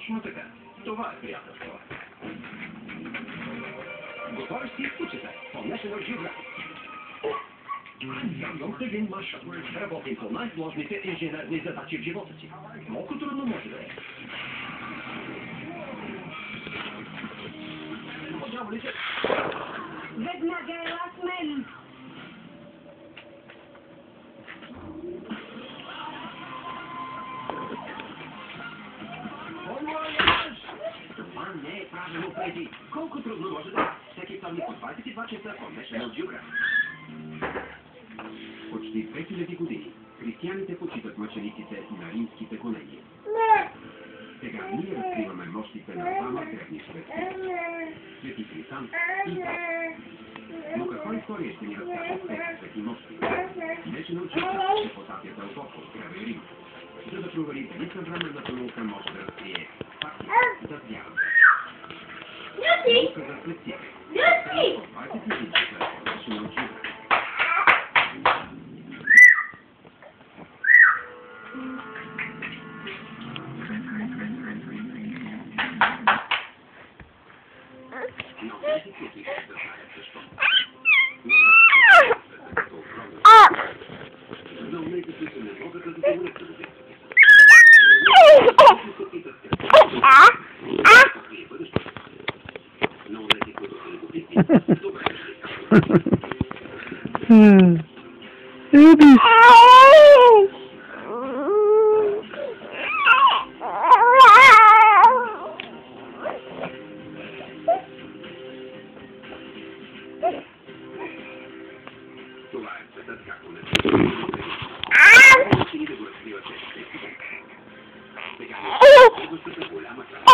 Точно така. Това е приятелство. Готови си? Учите. По National Geographic. Аз съм Хагин Маршал. Работим по най-сложните инженерни задачи в живота си. Колко трудно може да е. Веднага ела с мен. Това не е правилно, Фреди. Колко трудно може да е. Всеки вторник по 22 часа по National Geographic. Почти 2000 години християните почитат мъчениците на римските гонения. Сега ние разкриваме мощите на двама древни светци. Свети Хрисан и Петър. Но какво история ще ни разкажат тези свети мощи? National Geographic ще потапя дълбоко в края Рим, за да провери дали съвременната наука може да разкрие факти за вярата. Наука за светците. По 21 часа по National Geographic. Това е светът, както не се и да го разкривате. Сега не следващата голяма част.